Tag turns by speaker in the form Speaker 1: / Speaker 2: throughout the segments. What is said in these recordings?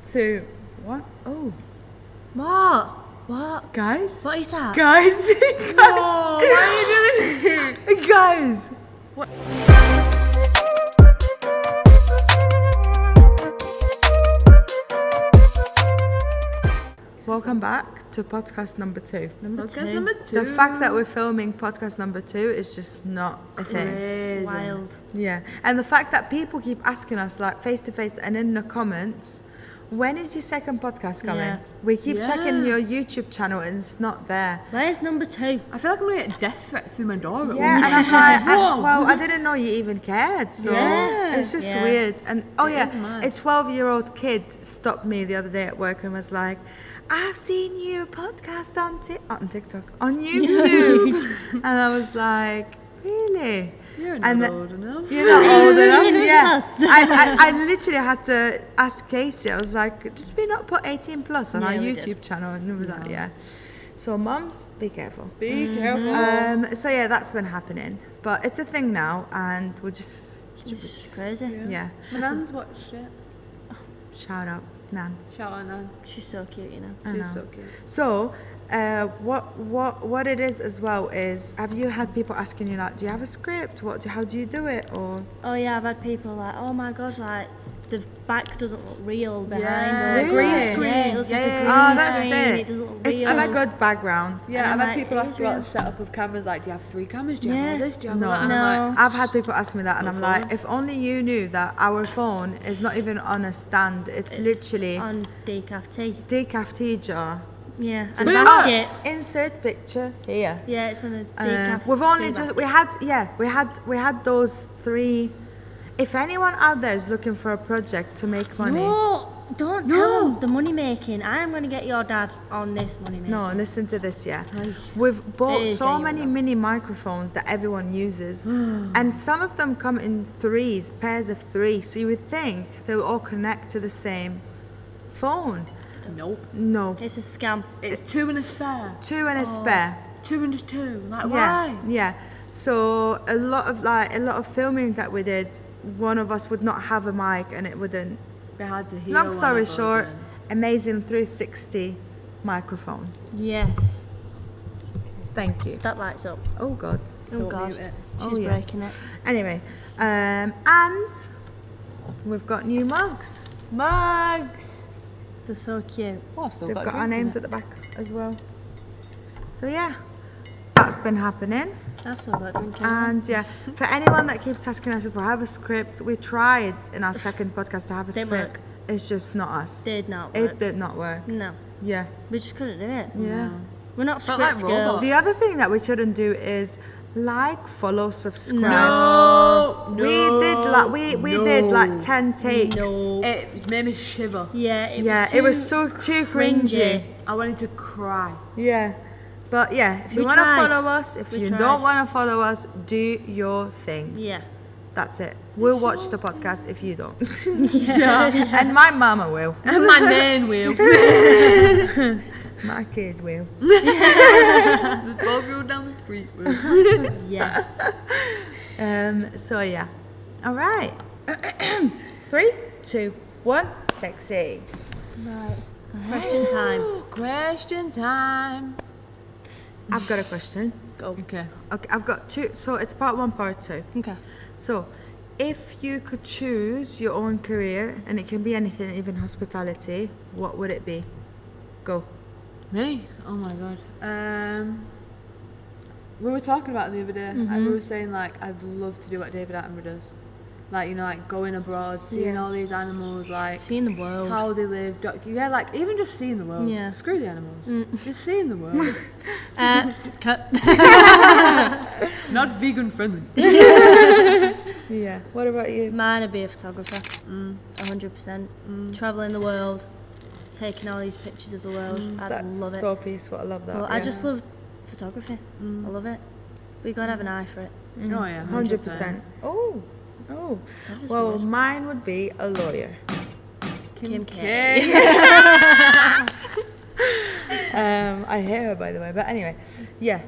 Speaker 1: 2, 1. Oh,
Speaker 2: What?
Speaker 1: guys.
Speaker 2: What is that?
Speaker 1: Guys.
Speaker 3: Oh, why are you doing it?
Speaker 1: Guys. Welcome back to podcast number 2.
Speaker 3: Podcast number 2.
Speaker 1: The fact that we're filming podcast number 2 is just not a thing.
Speaker 3: Crazy.
Speaker 2: Wild.
Speaker 1: Yeah, and the fact that people keep asking us, like face to face and in the comments, when is your second podcast coming?
Speaker 2: Yeah.
Speaker 1: We keep
Speaker 3: Yeah.
Speaker 1: checking your YouTube channel and it's not there.
Speaker 2: Where's number 2?
Speaker 3: I feel like I'm gonna get death threats through my door. at
Speaker 1: Yeah,
Speaker 3: one
Speaker 1: and I'm like,
Speaker 3: Whoa.
Speaker 1: well, I didn't know you even cared. So
Speaker 3: Yeah.
Speaker 1: it's just
Speaker 2: Yeah.
Speaker 1: weird. And oh
Speaker 3: It
Speaker 1: yeah,
Speaker 3: is mad.
Speaker 1: a 12-year-old kid stopped me the other day at work and was like, I've seen your podcast on TikTok, on YouTube. And I was like, really?
Speaker 3: You're
Speaker 1: And
Speaker 3: not
Speaker 1: the-
Speaker 3: old enough.
Speaker 1: You're not old enough, yeah.
Speaker 2: Yes.
Speaker 1: I literally had to ask Casey. I was like, did we not put 18 plus on
Speaker 2: Yeah,
Speaker 1: our
Speaker 2: we
Speaker 1: YouTube
Speaker 2: did.
Speaker 1: channel? And he was like, yeah. So mums, be careful.
Speaker 3: Be careful.
Speaker 1: So yeah, that's been happening. But it's a thing now and we're just,
Speaker 2: It's crazy.
Speaker 1: yeah.
Speaker 3: My nan's watched it.
Speaker 1: Shout out, Nan.
Speaker 3: Shout out, Nan.
Speaker 2: She's so cute, you know.
Speaker 1: I
Speaker 3: She's
Speaker 1: know.
Speaker 3: so cute.
Speaker 1: So, what it is as well is, have you had people asking you like, do you have a script? How do you do it? Or
Speaker 2: Oh yeah, I've had people like, oh my god, like the back doesn't look real behind
Speaker 3: Yeah,
Speaker 2: us.
Speaker 1: green
Speaker 2: Like,
Speaker 3: screen.
Speaker 2: Yeah, it looks like
Speaker 3: Yeah,
Speaker 2: a
Speaker 3: yeah,
Speaker 2: green
Speaker 1: oh, that's
Speaker 2: screen.
Speaker 1: it.
Speaker 2: It doesn't look
Speaker 1: It's
Speaker 2: real.
Speaker 1: a good background.
Speaker 3: Yeah,
Speaker 2: And
Speaker 3: I've
Speaker 2: I'm
Speaker 3: had
Speaker 2: like,
Speaker 3: people
Speaker 2: it
Speaker 3: ask
Speaker 2: is
Speaker 3: about
Speaker 2: real.
Speaker 3: the setup of cameras. Like, do you have 3 cameras? Do you have all
Speaker 2: Yeah.
Speaker 3: this? Do you have
Speaker 1: No.
Speaker 3: all that? And
Speaker 2: No.
Speaker 3: I'm like,
Speaker 1: I've had people ask me that, and
Speaker 3: Go
Speaker 1: I'm
Speaker 3: for
Speaker 1: like,
Speaker 3: it.
Speaker 1: if only you knew that our phone is not even on a stand. It's literally
Speaker 2: on decaf tea.
Speaker 1: decaf tea jar.
Speaker 2: Yeah,
Speaker 1: Just
Speaker 2: and
Speaker 1: oh,
Speaker 2: basket.
Speaker 1: insert picture here.
Speaker 2: Yeah, it's on a decaf.
Speaker 1: We've only
Speaker 2: tea
Speaker 1: just
Speaker 2: basket.
Speaker 1: we had those 3. If anyone out there is looking for a project to make money,
Speaker 2: No, don't tell them the money making. I'm going to get your dad on this money making.
Speaker 1: no, listen to this, yeah. We've bought
Speaker 2: It is
Speaker 1: so
Speaker 2: genuine,
Speaker 1: many
Speaker 2: though.
Speaker 1: mini microphones that everyone uses, and some of them come in pairs of 3. So you would think they will all connect to the same phone.
Speaker 3: nope.
Speaker 1: No,
Speaker 2: It's a scam.
Speaker 3: It's 2 and a spare.
Speaker 1: 2 and a spare.
Speaker 3: 2 and just 2. Like,
Speaker 1: Yeah,
Speaker 3: why?
Speaker 1: yeah. So a lot of filming that we did, one of us would not have a mic, and it wouldn't.
Speaker 3: They had to hear
Speaker 1: Long
Speaker 3: one
Speaker 1: story
Speaker 3: of us
Speaker 1: short,
Speaker 3: in.
Speaker 1: amazing 360 microphone.
Speaker 2: Yes,
Speaker 1: Thank you.
Speaker 2: that lights up.
Speaker 1: Oh God.
Speaker 2: Oh
Speaker 3: Don't
Speaker 2: god,
Speaker 3: mute it.
Speaker 2: she's
Speaker 1: Oh, yeah.
Speaker 2: breaking it.
Speaker 1: Anyway, and we've got new mugs.
Speaker 3: Mugs.
Speaker 2: They're so cute.
Speaker 3: Oh, I've still
Speaker 1: They've
Speaker 3: got,
Speaker 1: got
Speaker 3: a
Speaker 1: our
Speaker 3: drink in
Speaker 1: names
Speaker 3: it.
Speaker 1: at the back as well. So yeah, that's been happening.
Speaker 2: I've still got drinking.
Speaker 1: And yeah, for anyone that keeps asking us if we have a script, we tried in our second podcast to have a
Speaker 2: Didn't
Speaker 1: script.
Speaker 2: work.
Speaker 1: It's just not us.
Speaker 2: Did not work.
Speaker 1: It did not work.
Speaker 2: No,
Speaker 1: Yeah.
Speaker 2: we just couldn't do it.
Speaker 1: Yeah.
Speaker 2: We're not
Speaker 3: Felt like
Speaker 2: script girls.
Speaker 3: robots.
Speaker 1: The other thing that we couldn't do is like, follow, subscribe.
Speaker 3: No,
Speaker 1: We did like 10 takes.
Speaker 2: No.
Speaker 3: It made me shiver.
Speaker 2: Yeah, it
Speaker 1: Yeah,
Speaker 2: was too
Speaker 1: it was too cringy.
Speaker 3: I wanted to cry.
Speaker 1: Yeah. But yeah, if you
Speaker 2: We
Speaker 1: want to
Speaker 2: tried.
Speaker 1: follow us, if
Speaker 2: We
Speaker 1: you
Speaker 2: tried.
Speaker 1: don't want to follow us, do your thing.
Speaker 2: Yeah.
Speaker 1: That's it. We'll watch the podcast if you don't. Yeah. And my mama will.
Speaker 3: And my nan will.
Speaker 1: My kid will.
Speaker 3: The 12-year-old down the street will.
Speaker 2: Yes.
Speaker 1: So yeah. All right. 3, 2, 1. Sexy.
Speaker 2: Right. Question time.
Speaker 3: Question time.
Speaker 1: I've got a question.
Speaker 2: Go.
Speaker 3: Okay.
Speaker 1: Okay, I've got 2. So it's part 1, part 2.
Speaker 2: Okay.
Speaker 1: So, if you could choose your own career, and it can be anything, even hospitality, what would it be? Go.
Speaker 3: Me? Oh my god. We were talking about it the other day. And we were saying like I'd love to do what David Attenborough does. Like, you know, like going abroad, seeing
Speaker 1: Yeah.
Speaker 3: all these animals, like
Speaker 2: Seeing the world.
Speaker 3: how they live. Yeah, like even just seeing the world.
Speaker 2: Yeah.
Speaker 3: Screw the animals. Just seeing the world.
Speaker 2: Cut.
Speaker 3: Not vegan friendly.
Speaker 1: Yeah. What about you?
Speaker 2: Mine would be a photographer. 100%. Traveling the world, taking all these pictures of the world. I'd
Speaker 1: That's
Speaker 2: love it.
Speaker 1: so peaceful. I love that.
Speaker 2: Well, I just love photography. I love it. We gotta have an eye for it.
Speaker 3: Oh yeah,
Speaker 1: 100%. Oh.
Speaker 2: That is
Speaker 1: Well,
Speaker 2: weird.
Speaker 1: mine would be a lawyer.
Speaker 2: Kim
Speaker 3: K.
Speaker 2: K.
Speaker 1: I hate her, by the way. But anyway, yeah.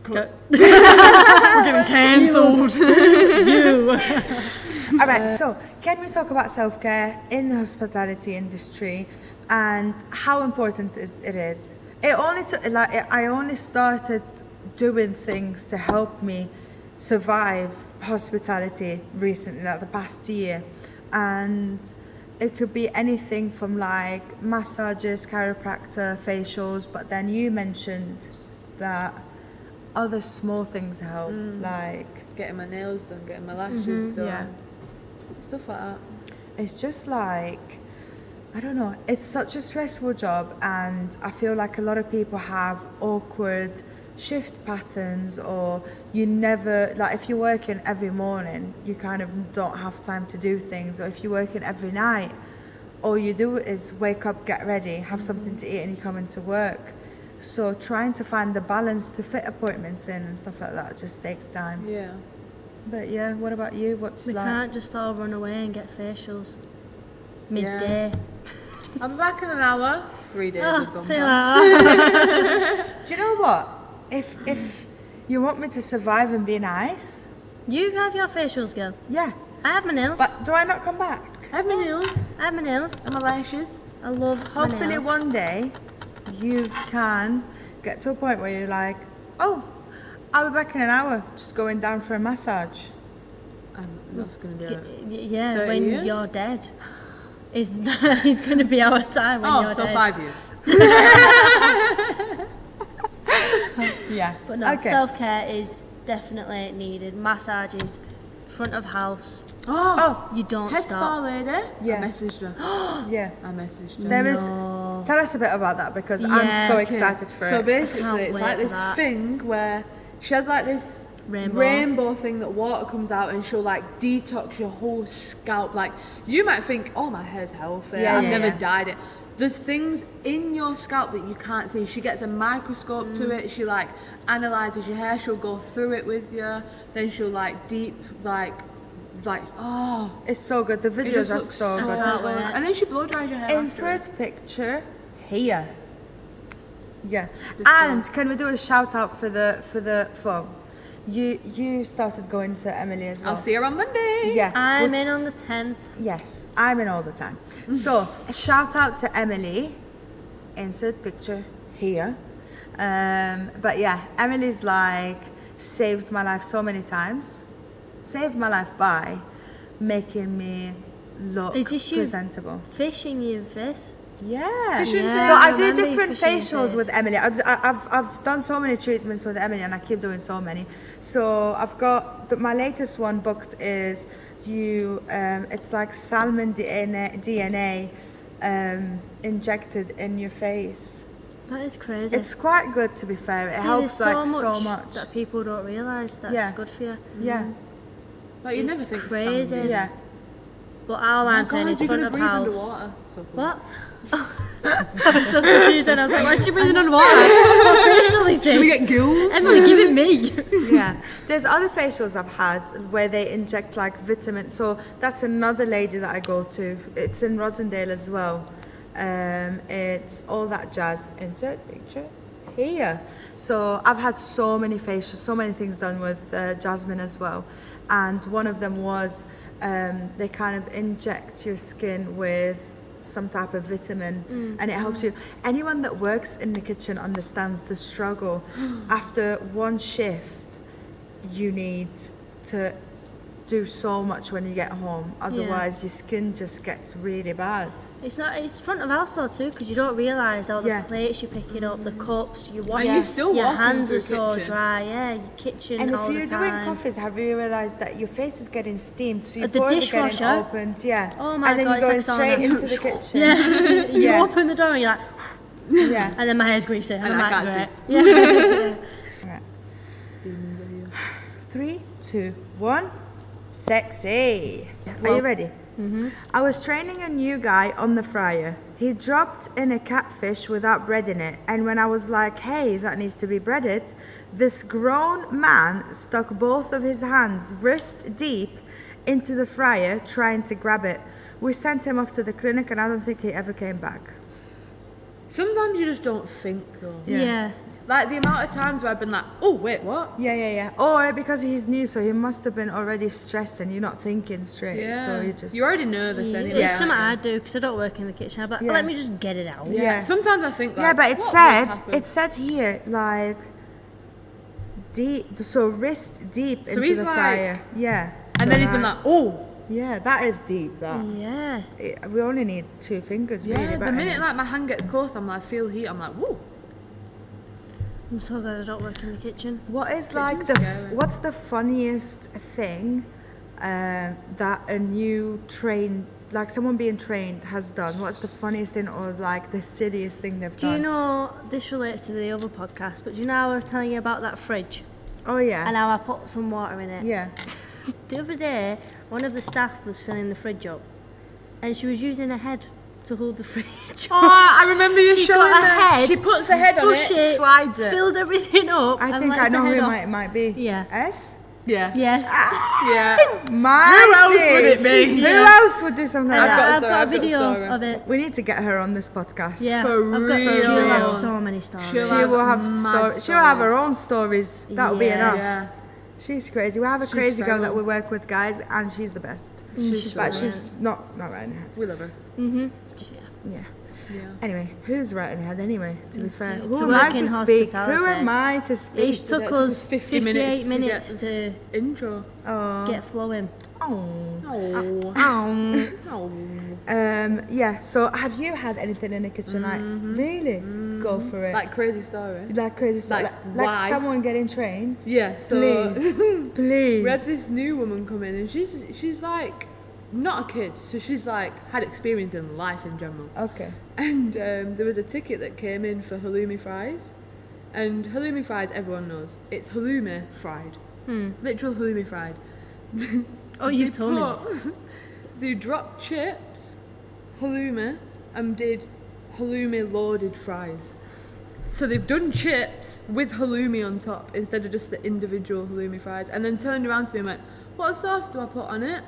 Speaker 2: Cut.
Speaker 3: We're getting cancelled.
Speaker 1: All right, so can we talk about self-care in the hospitality industry and how important it is? It only took, I only started doing things to help me survive hospitality recently, like the past year, and it could be anything from like massages, chiropractor, facials, but then you mentioned that other small things help, like
Speaker 3: Getting my nails done, getting my lashes done.
Speaker 1: yeah.
Speaker 3: Stuff like that.
Speaker 1: It's just like, I don't know, it's such a stressful job, and I feel like a lot of people have awkward shift patterns, or you never, like if you're working every morning, you kind of don't have time to do things, or if you're working every night, all you do is wake up, get ready, have something to eat, and you come into work. So trying to find the balance to fit appointments in and stuff like that just takes time.
Speaker 3: Yeah.
Speaker 1: But yeah, what about you? What's
Speaker 2: We
Speaker 1: like?
Speaker 2: can't just all run away and get facials midday.
Speaker 3: I'll be back in an hour. 3 days have gone
Speaker 2: See you
Speaker 3: past.
Speaker 2: later.
Speaker 1: Do you know what? If you want me to survive and be nice,
Speaker 2: You have your facials, girl.
Speaker 1: yeah.
Speaker 2: I have my nails.
Speaker 1: But do I not come back?
Speaker 3: I have my nails
Speaker 2: I have my nails.
Speaker 3: and my lashes.
Speaker 2: I love my
Speaker 1: Hopefully
Speaker 2: nails.
Speaker 1: one day you can get to a point where you're like, oh, I'll be back in an hour, just going down for a massage.
Speaker 3: That's going to do it.
Speaker 2: Yeah,
Speaker 3: 30
Speaker 2: when
Speaker 3: years?
Speaker 2: you're dead. Is going to be our time when you're
Speaker 3: Oh, so
Speaker 2: dead.
Speaker 3: 5 years.
Speaker 1: Yeah.
Speaker 2: But no,
Speaker 1: Okay.
Speaker 2: self-care is definitely needed. Massages, front of house.
Speaker 3: Oh,
Speaker 2: You don't
Speaker 3: head
Speaker 2: stop.
Speaker 3: spa lady.
Speaker 1: Yeah.
Speaker 3: I messaged her.
Speaker 1: Yeah.
Speaker 3: I messaged her.
Speaker 1: There is.
Speaker 2: No.
Speaker 1: Tell us a bit about that because
Speaker 2: Yeah,
Speaker 1: I'm so
Speaker 2: okay.
Speaker 1: excited for
Speaker 3: So
Speaker 1: it.
Speaker 3: basically,
Speaker 2: Can't
Speaker 3: it's
Speaker 2: wait
Speaker 3: like
Speaker 2: for
Speaker 3: this
Speaker 2: that.
Speaker 3: thing where she has like this
Speaker 2: Rainbow.
Speaker 3: thing that water comes out and she'll like detox your whole scalp. Like you might think, oh, my hair's healthy.
Speaker 1: Yeah,
Speaker 3: I've
Speaker 1: yeah,
Speaker 3: never
Speaker 1: yeah.
Speaker 3: dyed it. There's things in your scalp that you can't see. She gets a microscope to it. She like analyzes your hair. She'll go through it with you. Then she'll like deep like oh,
Speaker 1: It's so good. The
Speaker 3: it
Speaker 1: videos
Speaker 3: just
Speaker 1: are
Speaker 3: looks
Speaker 1: so good.
Speaker 2: Can't
Speaker 3: good.
Speaker 2: wait.
Speaker 3: And then she blow dries your hair. after it.
Speaker 1: Insert picture here. Yeah.
Speaker 3: This
Speaker 1: And can we do a shout out for the phone? You started going to Emily as well.
Speaker 3: I'll see her on Monday.
Speaker 1: Yeah.
Speaker 2: I'm in on the 10th.
Speaker 1: Yes, I'm in all the time. So, a shout out to Emily. Insert picture here. But yeah, Emily's like saved my life so many times. Saved my life by making me look
Speaker 2: Is this you?
Speaker 1: presentable.
Speaker 2: Fishing your face.
Speaker 1: Yeah.
Speaker 3: Fishing
Speaker 2: Yeah.
Speaker 1: So I do
Speaker 2: Remember
Speaker 1: different
Speaker 2: fishing
Speaker 1: facials with
Speaker 2: face.
Speaker 1: Emily. I've done so many treatments with Emily, and I keep doing so many. So I've got my latest one booked is it's like salmon DNA injected in your face.
Speaker 2: That is crazy.
Speaker 1: It's quite good, to be fair. It
Speaker 2: See,
Speaker 1: helps
Speaker 2: there's
Speaker 1: like so much.
Speaker 2: that people don't realise that's
Speaker 1: Yeah.
Speaker 2: good for you.
Speaker 1: Yeah,
Speaker 3: Like you
Speaker 2: It's
Speaker 3: never think
Speaker 2: crazy.
Speaker 3: salmon.
Speaker 1: yeah.
Speaker 2: But all I'm saying
Speaker 3: God,
Speaker 2: is
Speaker 3: you're
Speaker 2: front
Speaker 3: gonna
Speaker 2: of
Speaker 3: breathe
Speaker 2: house.
Speaker 3: underwater. So good.
Speaker 2: What? I was so confused and I was like, why is she breathing underwater? What facial is this?
Speaker 3: Should we get gills?
Speaker 2: Emily, giving me.
Speaker 1: Yeah, there's other facials I've had where they inject like vitamin. So that's another lady that I go to. It's in Rosendale as well. It's all that jazz. Insert picture here. So I've had so many facials, so many things done with Jasmine as well. And one of them was they kind of inject your skin with some type of vitamin and it helps you. Anyone that works in the kitchen understands the struggle. After one shift, you need to do so much when you get home, otherwise your skin just gets really bad.
Speaker 2: It's front of house though too, because you don't realise all the
Speaker 1: Yeah.
Speaker 2: plates you're picking up, the cups, you wash.
Speaker 3: And you're still
Speaker 2: your
Speaker 3: walking
Speaker 2: hands
Speaker 3: through
Speaker 2: are so
Speaker 3: kitchen.
Speaker 2: dry. Yeah, your kitchen
Speaker 1: And
Speaker 2: all
Speaker 1: if
Speaker 2: the
Speaker 1: you're
Speaker 2: time.
Speaker 1: doing coffees, have you realised that your face is getting steamed, so your
Speaker 2: The
Speaker 1: pores are
Speaker 2: dishwasher?
Speaker 1: getting opened? Yeah.
Speaker 2: Oh my
Speaker 1: and then
Speaker 2: God,
Speaker 1: you're going
Speaker 2: it's like
Speaker 1: straight
Speaker 2: sauna.
Speaker 1: into the kitchen.
Speaker 2: Yeah, you
Speaker 1: Yeah.
Speaker 2: open the door and you're like,
Speaker 1: Yeah.
Speaker 2: and then my hair's greasy. And
Speaker 3: And
Speaker 2: I'm
Speaker 3: I
Speaker 2: like,
Speaker 3: can't
Speaker 2: great. Yeah.
Speaker 1: Right.
Speaker 3: Demons of you.
Speaker 1: 3, 2, 1. Sexy. Are you ready? Mm-hmm. I was training a new guy on the fryer. He dropped in a catfish without breading it, and when I was like, hey, that needs to be breaded, this grown man stuck both of his hands wrist deep into the fryer trying to grab it. We sent him off to the clinic and I don't think he ever came back.
Speaker 3: Sometimes you just don't think though.
Speaker 1: Yeah.
Speaker 2: Yeah.
Speaker 3: Like the amount of times where I've been like, oh wait, what?
Speaker 1: Yeah. Or because he's new, so he must have been already stressed and you're not thinking straight. So you just.
Speaker 3: You're already nervous anyway.
Speaker 2: It's something I do because I don't work in the kitchen. I'm like,
Speaker 1: Yeah.
Speaker 2: let me just get it out.
Speaker 1: Yeah.
Speaker 3: Sometimes I think like,
Speaker 1: Yeah, but
Speaker 3: what
Speaker 1: it said here like deep, so wrist deep
Speaker 3: So
Speaker 1: into
Speaker 3: he's
Speaker 1: the
Speaker 3: like-
Speaker 1: fire. Yeah.
Speaker 3: And
Speaker 1: so
Speaker 3: then he's been like, oh.
Speaker 1: yeah, that is deep. That
Speaker 2: Yeah.
Speaker 1: we only need 2 fingers, really.
Speaker 3: Yeah,
Speaker 1: but
Speaker 3: the minute
Speaker 1: anyway.
Speaker 3: like my hand gets close, I'm like, feel heat. I'm like, woo.
Speaker 2: I'm so glad I don't work in the kitchen.
Speaker 1: What is like
Speaker 3: Kitchen's
Speaker 1: the
Speaker 3: scary.
Speaker 1: what's the funniest thing that a new trained, like someone being trained, has done? What's the funniest thing or like the silliest thing they've
Speaker 2: Do
Speaker 1: done?
Speaker 2: you know, this relates to the other podcast, but do you know how I was telling you about that fridge
Speaker 1: Oh yeah.
Speaker 2: and how I put some water in it?
Speaker 1: Yeah.
Speaker 2: The other day, one of the staff was filling the fridge up and she was using her head to hold the fridge.
Speaker 3: Oh, I remember you
Speaker 2: She
Speaker 3: showing
Speaker 2: got her
Speaker 3: me.
Speaker 2: head,
Speaker 3: She puts her head on
Speaker 2: Push
Speaker 3: it, slides it.
Speaker 2: fills everything up.
Speaker 1: I
Speaker 2: and
Speaker 1: think I
Speaker 2: lets
Speaker 1: know
Speaker 2: the
Speaker 1: who
Speaker 2: head
Speaker 1: it
Speaker 2: off.
Speaker 1: might be.
Speaker 2: Yeah.
Speaker 1: S?
Speaker 3: Yeah.
Speaker 2: Yes.
Speaker 3: Yeah.
Speaker 1: Magic.
Speaker 3: else would it be?
Speaker 1: Who
Speaker 2: Yeah.
Speaker 1: else would do something like
Speaker 3: I've got a
Speaker 1: that?
Speaker 2: I've
Speaker 3: story,
Speaker 2: got a
Speaker 3: I've got a
Speaker 2: video
Speaker 3: story.
Speaker 2: of it.
Speaker 1: We need to get her on this podcast.
Speaker 2: Yeah,
Speaker 3: For
Speaker 2: I've got. She'll
Speaker 3: real.
Speaker 2: have so many stories.
Speaker 3: She'll
Speaker 1: She
Speaker 3: have
Speaker 1: will have
Speaker 3: mad
Speaker 1: stories. She'll have her
Speaker 3: stories.
Speaker 1: own stories. That'll be
Speaker 2: Yeah.
Speaker 1: enough.
Speaker 3: Yeah.
Speaker 1: She's crazy. We have a
Speaker 3: She's
Speaker 1: crazy girl that
Speaker 3: feral.
Speaker 1: we work with, guys, and she's the best.
Speaker 3: She's
Speaker 1: But
Speaker 3: so
Speaker 1: she's not right in her head.
Speaker 3: We love her.
Speaker 2: Yeah.
Speaker 1: Yeah.
Speaker 3: Yeah.
Speaker 1: Anyway, who's right in her head anyway, to be fair?
Speaker 2: To
Speaker 1: Who am
Speaker 2: work
Speaker 1: I
Speaker 2: in
Speaker 1: to speak? Who
Speaker 2: hospitality.
Speaker 1: am I to speak?
Speaker 2: It took
Speaker 3: took
Speaker 2: us
Speaker 3: us 50
Speaker 2: 58
Speaker 3: minutes
Speaker 2: minutes
Speaker 3: to
Speaker 2: to
Speaker 3: Intro.
Speaker 1: Oh.
Speaker 2: get flowing.
Speaker 1: Oh.
Speaker 3: Oh.
Speaker 1: Oh.
Speaker 3: Oh.
Speaker 1: Yeah, so have you had anything in the kitchen like really? Go for it.
Speaker 3: Like crazy story.
Speaker 1: Like crazy stuff.
Speaker 3: like,
Speaker 1: Like
Speaker 3: why?
Speaker 1: someone getting trained.
Speaker 3: Yeah. So
Speaker 1: Please. Please.
Speaker 3: we had this new woman come in, and she's like not a kid, so she's like had experience in life in general.
Speaker 1: Okay.
Speaker 3: And there was a ticket that came in for halloumi fries. And halloumi fries, everyone knows. It's halloumi fried. Literal halloumi fried.
Speaker 2: Oh, you've told me this.
Speaker 3: They dropped chips, halloumi, and did halloumi loaded fries. So they've done chips with halloumi on top instead of just the individual halloumi fries. And then turned around to me and went, "What sauce do I put on it?"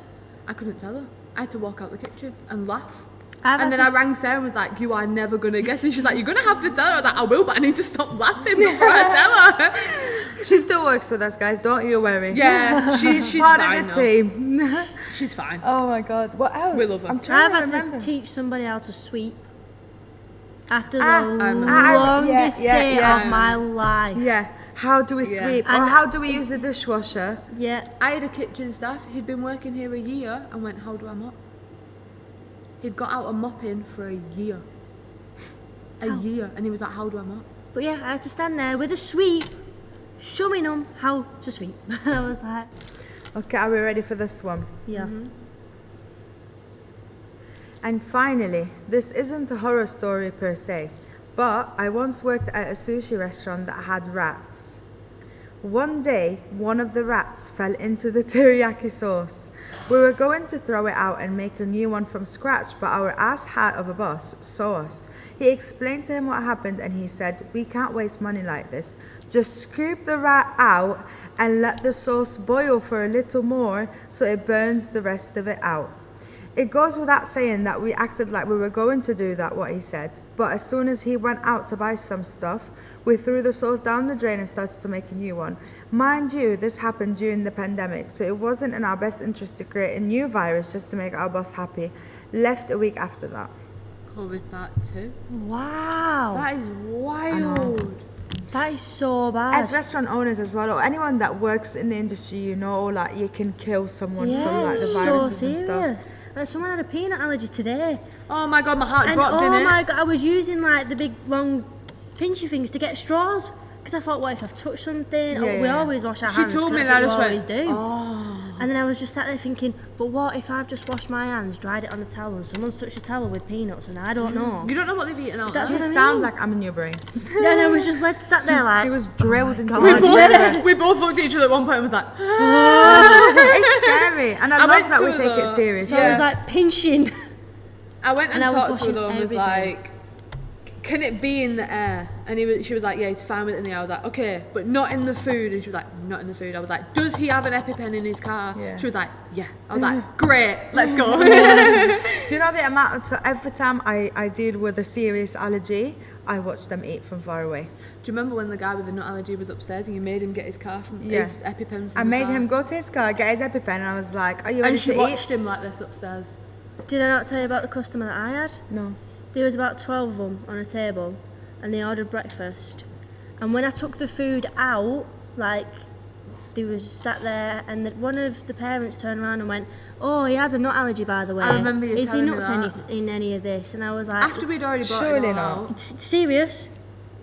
Speaker 3: I couldn't tell her. I had to walk out the kitchen and laugh. And then I rang Sarah and was like, "You are never going to guess." And she's like, "You're going to have to tell her." I was like, "I will, but I need to stop laughing before I tell her."
Speaker 1: She still works with us, guys. Don't you worry.
Speaker 3: Yeah,
Speaker 1: she's
Speaker 3: she's
Speaker 1: part
Speaker 3: fine
Speaker 1: of the
Speaker 3: though.
Speaker 1: team.
Speaker 3: She's fine.
Speaker 1: Oh my god. What else?
Speaker 3: We love her.
Speaker 1: I'm trying
Speaker 2: I've
Speaker 1: to
Speaker 2: had
Speaker 1: remember.
Speaker 2: to teach somebody how to sweep after the
Speaker 1: I
Speaker 3: remember.
Speaker 2: longest
Speaker 1: Yeah,
Speaker 2: day
Speaker 1: yeah.
Speaker 2: of my life.
Speaker 1: Yeah. How do we
Speaker 3: Yeah.
Speaker 1: sweep? Or
Speaker 2: And-
Speaker 1: how do we use the dishwasher?
Speaker 2: Yeah.
Speaker 3: I had a kitchen staff. He'd been working here a year and went, "How do I mop?" He'd got out of mopping for a year. A year. And he was like, "How do I mop?"
Speaker 2: But yeah, I had to stand there with a sweep, showing them how to sweep. I was like,
Speaker 1: Okay, are we ready for this one?
Speaker 2: yeah.
Speaker 1: And finally, this isn't a horror story per se, but I once worked at a sushi restaurant that had rats. One day, one of the rats fell into the teriyaki sauce. We were going to throw it out and make a new one from scratch, but our ass hat of a boss saw us. He explained to him what happened and he said, "We can't waste money like this. Just scoop the rat out and let the sauce boil for a little more so it burns the rest of it out." It goes without saying that we acted like we were going to do that, what he said. But as soon as he went out to buy some stuff, we threw the sauce down the drain and started to make a new one. Mind you, this happened during the pandemic, so it wasn't in our best interest to create a new virus just to make our boss happy. Left a week after that.
Speaker 3: COVID part 2.
Speaker 2: Wow.
Speaker 3: That is wild.
Speaker 2: That is so bad.
Speaker 1: As restaurant owners as well, or anyone that works in the industry, you know, like you can kill someone
Speaker 2: yeah,
Speaker 1: from like the
Speaker 2: it's
Speaker 1: viruses
Speaker 2: so
Speaker 1: and stuff.
Speaker 2: serious. Like someone had a peanut allergy today.
Speaker 3: Oh my god, my heart
Speaker 2: And
Speaker 3: dropped in
Speaker 2: oh
Speaker 3: it.
Speaker 2: my god, I was using like the big long pinchy things to get straws. Because I thought, what if I've touched something?
Speaker 1: Yeah,
Speaker 2: We
Speaker 1: yeah.
Speaker 2: always wash our
Speaker 3: She
Speaker 2: hands.
Speaker 3: told
Speaker 2: 'cause
Speaker 3: me
Speaker 2: that's
Speaker 3: and I
Speaker 2: what
Speaker 3: just
Speaker 2: we
Speaker 3: went,
Speaker 2: always do. And then I was just sat there thinking, but what if I've just washed my hands, dried it on the towel, and someone's touched the towel with peanuts and I don't know?
Speaker 3: You don't know what they've eaten out
Speaker 2: That's
Speaker 1: You
Speaker 3: there.
Speaker 2: what I
Speaker 1: sound
Speaker 2: mean.
Speaker 1: like I'm in your brain.
Speaker 2: Then I was just sat there like,
Speaker 1: It was drilled into
Speaker 2: God.
Speaker 1: my brain.
Speaker 3: We both looked at each other at one point and was like,
Speaker 1: It's scary, and I love
Speaker 3: went
Speaker 1: that
Speaker 3: to
Speaker 1: we take it
Speaker 3: the-
Speaker 1: serious.
Speaker 2: so I was like pinching.
Speaker 3: I went and
Speaker 2: And I was
Speaker 3: talked to
Speaker 2: washing
Speaker 3: them and was
Speaker 2: everything.
Speaker 3: like, can it be in the air? And she was like, yeah, he's fine with it in the air. I was like, okay, but not in the food. And she was like, not in the food. I was like, does he have an EpiPen in his car?
Speaker 1: Yeah.
Speaker 3: She was like, yeah. I was like, great, let's go.
Speaker 1: Do you know the amount? So every time I deal with a serious allergy, I watch them eat from far away.
Speaker 3: Do you remember when the guy with the nut allergy was upstairs and you made him get his car from
Speaker 1: Yeah.
Speaker 3: his EpiPen from
Speaker 1: I
Speaker 3: the
Speaker 1: made
Speaker 3: car?
Speaker 1: him go to his car, get his EpiPen, and I was like, "Are you ready
Speaker 3: And she
Speaker 1: to
Speaker 3: watched
Speaker 1: eat?"
Speaker 3: him like this upstairs.
Speaker 2: Did I not tell you about the customer that I had?
Speaker 1: No.
Speaker 2: There was about 12 of them on a table, and they ordered breakfast. And when I took the food out, like, they was sat there, and one of the parents turned around and went, "Oh, he has a nut allergy, by the way.
Speaker 3: I remember you
Speaker 2: Is he
Speaker 3: telling me
Speaker 2: nuts
Speaker 3: that.
Speaker 2: in any of this?" And I was like,
Speaker 3: After we'd already bought
Speaker 1: Surely
Speaker 3: it all
Speaker 1: not.
Speaker 3: out.
Speaker 2: Serious?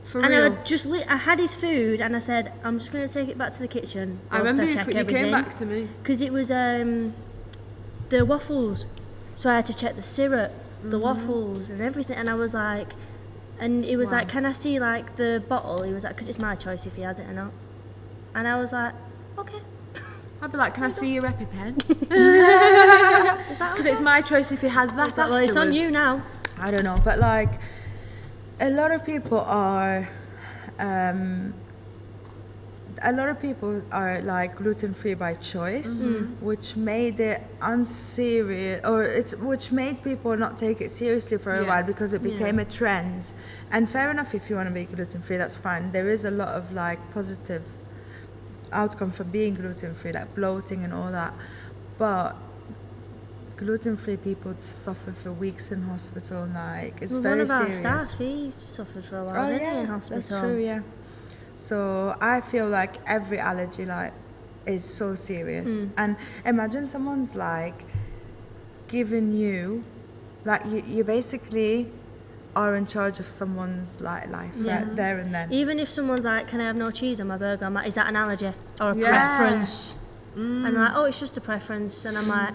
Speaker 3: For
Speaker 2: And
Speaker 3: real.
Speaker 2: I had his food, and I said, "I'm just going to take it back to the kitchen."
Speaker 3: I remember you
Speaker 2: check
Speaker 3: came
Speaker 2: everything.
Speaker 3: back to me.
Speaker 2: Because it was the waffles. So I had to check the syrup, the waffles, and everything. And I was like, and it was like, "Can I see like the bottle?" He was like, "Because it's my choice if he has it or not." And I was like, "Okay."
Speaker 3: I'd be like, can I see your EpiPen?
Speaker 2: Is that
Speaker 3: Because
Speaker 2: okay?
Speaker 3: it's my choice if he has that
Speaker 2: Well, it's on
Speaker 3: afterwards.
Speaker 2: you now.
Speaker 1: I don't know, but like a lot of people are like gluten free by choice, which made it unserious, or which made people not take it seriously for a
Speaker 3: Yeah.
Speaker 1: while because it became a trend. And fair enough, if you want to be gluten free, that's fine. There is a lot of like positive outcome from being gluten free, like bloating and all that, but gluten-free people suffer for weeks in hospital. Like it's
Speaker 2: Well,
Speaker 1: very
Speaker 2: one of our
Speaker 1: serious.
Speaker 2: staff, he suffered for a while,
Speaker 1: Oh
Speaker 2: didn't
Speaker 1: yeah,
Speaker 2: he, in hospital?
Speaker 1: that's true. Yeah. So I feel like every allergy like is so serious, and imagine someone's like giving you, like you basically are in charge of someone's like life right there and then.
Speaker 2: Even if someone's like, "Can I have no cheese on my burger?" I'm like, "Is that an allergy or a
Speaker 1: Yeah.
Speaker 2: preference?" And they're like, "Oh, it's just a preference." And I'm like,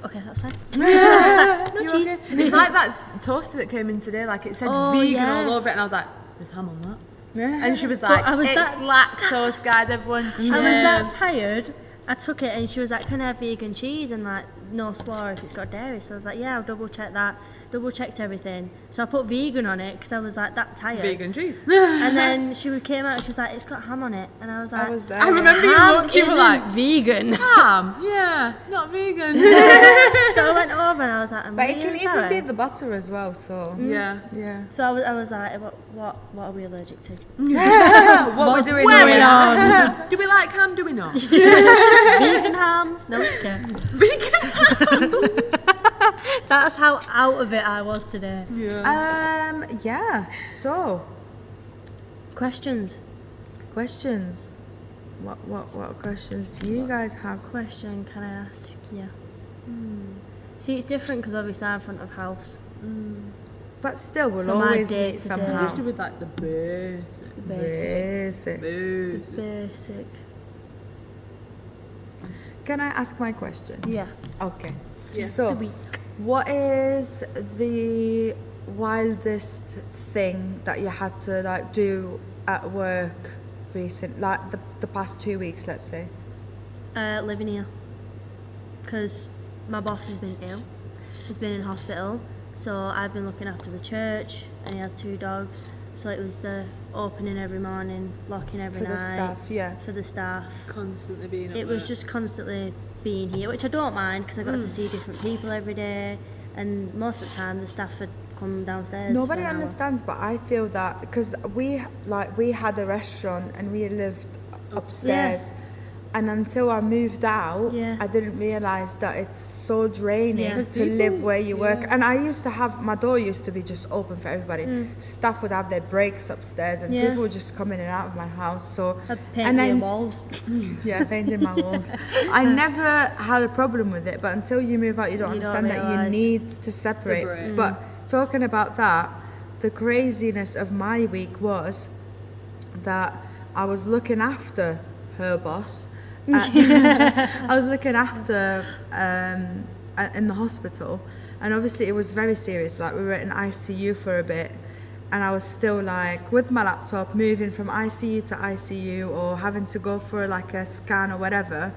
Speaker 2: "Okay, that's fine." Just like, no
Speaker 3: You
Speaker 2: cheese.
Speaker 3: okay? It's like that toaster that came in today, like it said
Speaker 2: Oh,
Speaker 3: vegan
Speaker 2: yeah.
Speaker 3: all over it, and I was like, there's ham on that.
Speaker 1: Yeah.
Speaker 3: And she was like,
Speaker 2: I was
Speaker 3: it's
Speaker 2: that-
Speaker 3: lactose, guys, everyone
Speaker 2: I was
Speaker 3: chill.
Speaker 2: that tired. I took it and she was like, "Can I have vegan cheese and like no slaw if it's got dairy?" So I was like, "Yeah, I'll double check that." Double checked everything. So I put vegan on it because I was like that tired.
Speaker 3: Vegan cheese.
Speaker 2: And then she came out and she was like, "It's got ham on it." And I was like,
Speaker 1: I was there.
Speaker 3: I remember you
Speaker 2: "Ham
Speaker 3: looked, you were
Speaker 2: isn't
Speaker 3: like,
Speaker 2: vegan."
Speaker 3: ham? Yeah, not vegan.
Speaker 2: So I went over and I was like, "I'm
Speaker 1: But it
Speaker 2: really
Speaker 1: can even
Speaker 2: sorry."
Speaker 1: be the butter as well. So
Speaker 3: Yeah.
Speaker 1: yeah.
Speaker 2: So I was like, what are we allergic to?
Speaker 1: What we're doing
Speaker 2: going
Speaker 1: here?
Speaker 2: on?
Speaker 3: Do we like ham? Do we not?
Speaker 2: Vegan ham? No, okay.
Speaker 3: Vegan.
Speaker 2: That's how out of it I was today.
Speaker 1: Yeah. So
Speaker 2: Questions?
Speaker 1: questions. What questions do you guys have?
Speaker 2: Question can I ask you? See, it's different because obviously I'm in front of house.
Speaker 1: But still, we'll
Speaker 2: So my
Speaker 1: always
Speaker 2: day
Speaker 1: meet
Speaker 2: to day.
Speaker 1: somehow.
Speaker 3: Used to be like the basic.
Speaker 2: The basic.
Speaker 1: Basic.
Speaker 2: Basic.
Speaker 1: Can I ask my question?
Speaker 2: Yeah.
Speaker 1: Okay.
Speaker 3: Yeah.
Speaker 1: So, what is the wildest thing that you had to like do at work like the past 2 weeks, let's say?
Speaker 2: Living here. Because my boss has been ill. He's been in hospital. So I've been looking after the church and he has 2 dogs. So it was the opening every morning, locking every
Speaker 1: For the
Speaker 2: night.
Speaker 1: staff, yeah.
Speaker 2: For the staff.
Speaker 3: Constantly being at
Speaker 2: It was
Speaker 3: work.
Speaker 2: just constantly being here, which I don't mind because I got to see different people every day. And most of the time the staff would come downstairs.
Speaker 1: Nobody
Speaker 2: for an hour.
Speaker 1: understands, but I feel that because we had a restaurant and we lived upstairs, and until I moved out,
Speaker 2: Yeah.
Speaker 1: I didn't realize that it's so draining
Speaker 2: Yeah.
Speaker 1: to live
Speaker 3: People-
Speaker 1: where you work.
Speaker 3: yeah.
Speaker 1: And I used to have my door used to be just open for everybody. Staff would have their breaks upstairs, and
Speaker 2: Yeah.
Speaker 1: people would just come in and out of my house. So
Speaker 2: I'd paint
Speaker 1: and
Speaker 2: your
Speaker 1: then
Speaker 2: walls.
Speaker 1: yeah, painting my walls. I never had a problem with it, but until you move out, you don't
Speaker 2: You don't
Speaker 1: understand that you
Speaker 2: realise.
Speaker 1: need to separate.
Speaker 3: Separate.
Speaker 1: But talking about that, the craziness of my week was that I was looking after her boss. I was looking after in the hospital, and obviously it was very serious. Like we were in ICU for a bit, and I was still like with my laptop moving from ICU to ICU or having to go for like a scan or whatever.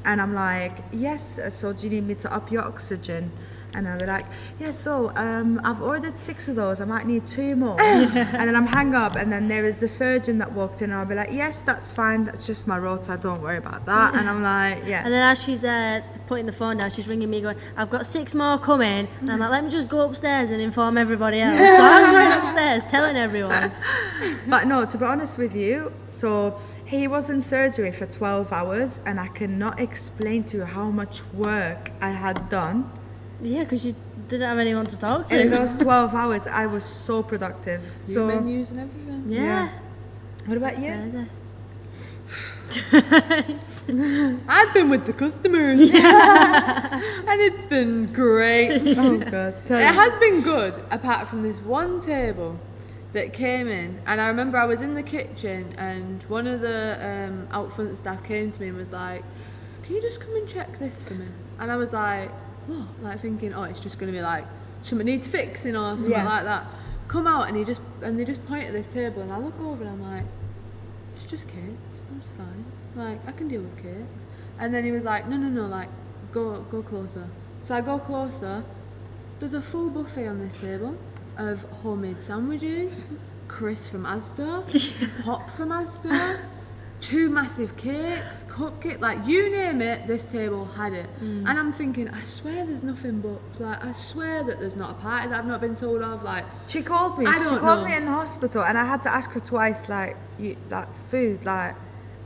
Speaker 1: And I'm like, yes, so do you need me to up your oxygen? And I'll be like, yeah, so I've ordered 6 of those. I might need 2 more. And then I'm hang up, and then there is the surgeon that walked in, and I'll be like, yes, that's fine. That's just my rota. Don't worry about that. And I'm like, yeah.
Speaker 2: And then as she's putting the phone down, she's ringing me going, I've got 6 more coming. And I'm like, let me just go upstairs and inform everybody else. So I'm going upstairs telling everyone.
Speaker 1: But no, to be honest with you, so he was in surgery for 12 hours, and I cannot explain to you how much work I had done.
Speaker 2: Yeah, because you didn't have anyone to talk to.
Speaker 1: In those 12 hours, I was so productive.
Speaker 3: New menus and everything.
Speaker 2: Yeah.
Speaker 1: What about you?
Speaker 2: Crazy.
Speaker 3: I've been with the customers. And it's been great.
Speaker 1: Oh God, tell
Speaker 3: It
Speaker 1: me.
Speaker 3: has been good, apart from this one table that came in, and I remember I was in the kitchen, and one of the out front staff came to me and was like, "Can you just come and check this for me?" And I was like, "What?" Like thinking, "Oh, it's just going to be like something needs fixing or something
Speaker 1: Yeah.
Speaker 3: like that." Come out and they just point at this table, and I look over and I'm like, "It's just cakes. It's fine. Like I can deal with cakes." And then he was like, "No, like go closer." So I go closer. There's a full buffet on this table of homemade sandwiches, crisps from Asda, pop from Asda, 2 massive cakes, cupcake, like you name it, this table had it. And I'm thinking, I swear there's nothing but, like, I swear that there's not a party that I've not been told of, like,
Speaker 1: She called me.
Speaker 3: I
Speaker 1: She
Speaker 3: don't
Speaker 1: called
Speaker 3: know.
Speaker 1: me in the hospital, and I had to ask her twice, like food, like.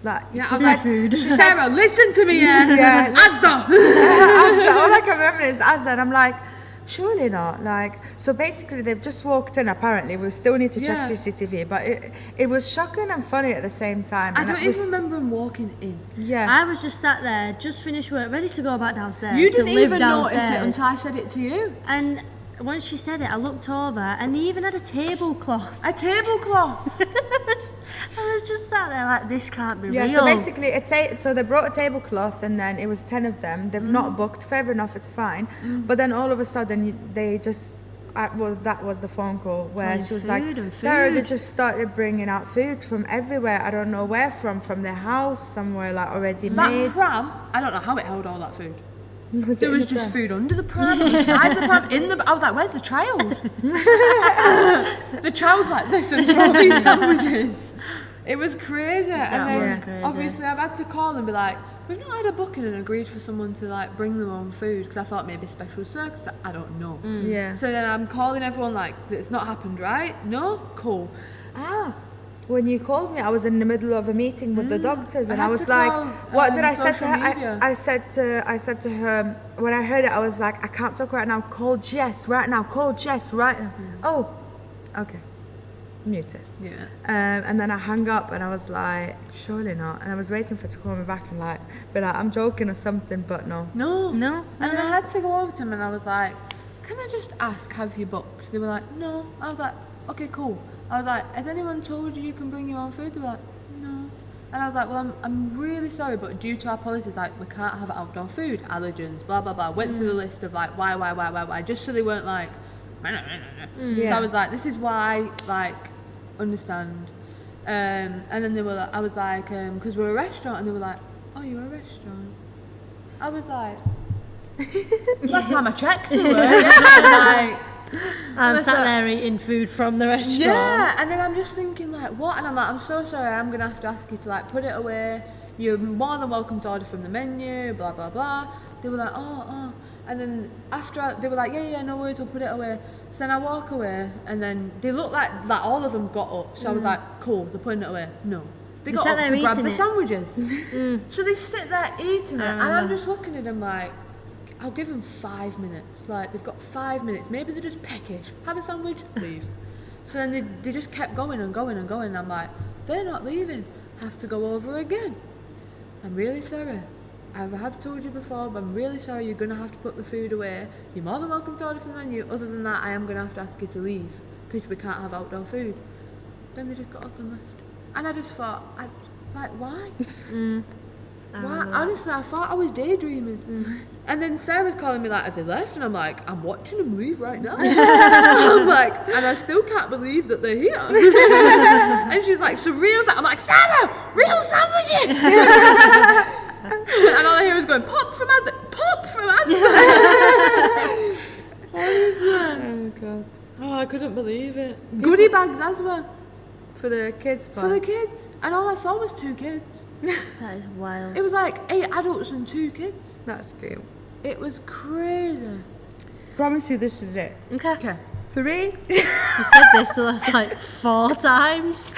Speaker 3: yeah,
Speaker 1: she
Speaker 3: I was
Speaker 1: said,
Speaker 3: like,
Speaker 1: she said,
Speaker 3: Sarah, listen to me, yeah,
Speaker 1: Yeah,
Speaker 3: Asda.
Speaker 1: Asda. All I can remember is Asda, and I'm like, surely not. Like, so basically, they've just walked in. Apparently, we still need to check
Speaker 3: Yeah.
Speaker 1: CCTV, but it was shocking and funny at the same time.
Speaker 3: I
Speaker 1: and
Speaker 3: don't
Speaker 1: it was,
Speaker 3: even remember him walking in.
Speaker 1: Yeah.
Speaker 2: I was just sat there, just finished work, ready to go back downstairs.
Speaker 3: You
Speaker 2: to
Speaker 3: didn't
Speaker 2: live
Speaker 3: even notice it
Speaker 2: downstairs.
Speaker 3: until I said it to you.
Speaker 2: And once she said it, I looked over, and they even had a tablecloth.
Speaker 3: A tablecloth.
Speaker 2: I was just sat there like, this can't be
Speaker 1: Yeah,
Speaker 2: real.
Speaker 1: so basically, so they brought a tablecloth, and then it was 10 of them. They've not booked. Fair enough, it's fine. But then all of a sudden, they just. Well, that was the phone call where
Speaker 2: Buying
Speaker 1: she was
Speaker 2: food
Speaker 1: like,
Speaker 2: and
Speaker 1: Sarah, they
Speaker 2: food.
Speaker 1: just started bringing out food from everywhere. I don't know where from their house, somewhere like already
Speaker 3: That
Speaker 1: made.
Speaker 3: pram, I don't know how it held all that food.
Speaker 1: Was
Speaker 3: There
Speaker 1: it in
Speaker 3: was
Speaker 1: the
Speaker 3: just
Speaker 1: pram?
Speaker 3: food under the pram, beside the pram, in the. I was like, "Where's the child?" The child's like this and throw these sandwiches. It was crazy, and then
Speaker 2: was crazy.
Speaker 3: obviously I've had to call and be like, "We've not had a booking and agreed for someone to like bring their own food," because I thought maybe special circumstances. I don't know.
Speaker 1: Yeah.
Speaker 3: So then I'm calling everyone like, "It's not happened, right? No, cool."
Speaker 1: When you called me, I was in the middle of a meeting with the doctors, and
Speaker 3: I
Speaker 1: I
Speaker 3: had
Speaker 1: was
Speaker 3: to
Speaker 1: like,
Speaker 3: call,
Speaker 1: "What did I say to
Speaker 3: social
Speaker 1: her?"
Speaker 3: media.
Speaker 1: I said to her when I heard it, I was like, "I can't talk right now. Call Jess right now. Call Jess right now." Oh, okay, muted.
Speaker 3: Yeah.
Speaker 1: And then I hung up, and I was like, "Surely not." And I was waiting for her to call me back and like, be like, "I'm joking" or something, but no.
Speaker 3: No.
Speaker 2: No,
Speaker 3: And then
Speaker 2: no.
Speaker 3: I had to go over to him and I was like, "Can I just ask, have you booked?" They were like, "No." I was like, "Okay, cool." I was like, "Has anyone told you can bring your own food?" They were like, "No." And I was like, "Well, I'm really sorry, but due to our policies, like, we can't have outdoor food, allergens, blah, blah, blah." Went through the list of like, why, just so they weren't like, So
Speaker 1: Yeah.
Speaker 3: I was like, "This is why, like, understand." And then they were like, I was like, because we're a restaurant, and they were like, "Oh, you're a restaurant?" I was like, last time I checked, they were. Like,
Speaker 2: I'm
Speaker 3: was
Speaker 2: sat
Speaker 3: like-
Speaker 2: there eating food from the restaurant.
Speaker 3: yeah, and then I'm just thinking like, what? And I'm like, "I'm so sorry, I'm gonna have to ask you to like put it away. You're more than welcome to order from the menu, blah blah blah." They were like, "Oh," and then after they were like, "Yeah, no worries, we'll put it away." So then I walk away, and then they look like all of them got up. So I was like, "Cool, they're putting it away." No, they got
Speaker 2: sat
Speaker 3: up
Speaker 2: there
Speaker 3: to grab
Speaker 2: eating
Speaker 3: the
Speaker 2: it.
Speaker 3: sandwiches. So they sit there eating it, and I'm
Speaker 2: remember.
Speaker 3: just looking at them like, I'll give them 5 minutes. Like, they've got 5 minutes. Maybe they're just peckish. Have a sandwich, leave. So then they just kept going and going and going. And I'm like, they're not leaving. Have to go over again. I'm really sorry. I have told you before, but I'm really sorry. You're going to have to put the food away. You're more than welcome to order from the menu. Other than that, I am going to have to ask you to leave because we can't have outdoor food. Then they just got up and left. And I just thought, why? Why? Honestly, I thought I was daydreaming. And then Sarah's calling me like, "Have they left?" And I'm like, "I'm watching them leave right now." I'm like, and I still can't believe that they're here. And she's like, "So real?" I'm like, "Sarah, real sandwiches." And all I hear is going, "Pop from Asda, pop from Asda."
Speaker 1: Oh god.
Speaker 3: Oh, I couldn't believe it. Goodie bags as well.
Speaker 1: For the kids,
Speaker 3: For the kids. And all I saw was 2 kids.
Speaker 2: That is wild.
Speaker 3: It was like 8 adults and 2 kids.
Speaker 1: That's cute.
Speaker 3: It was crazy.
Speaker 1: Promise you, this is it.
Speaker 2: Okay.
Speaker 3: Okay.
Speaker 1: 3,
Speaker 2: You said this the last like 4 times.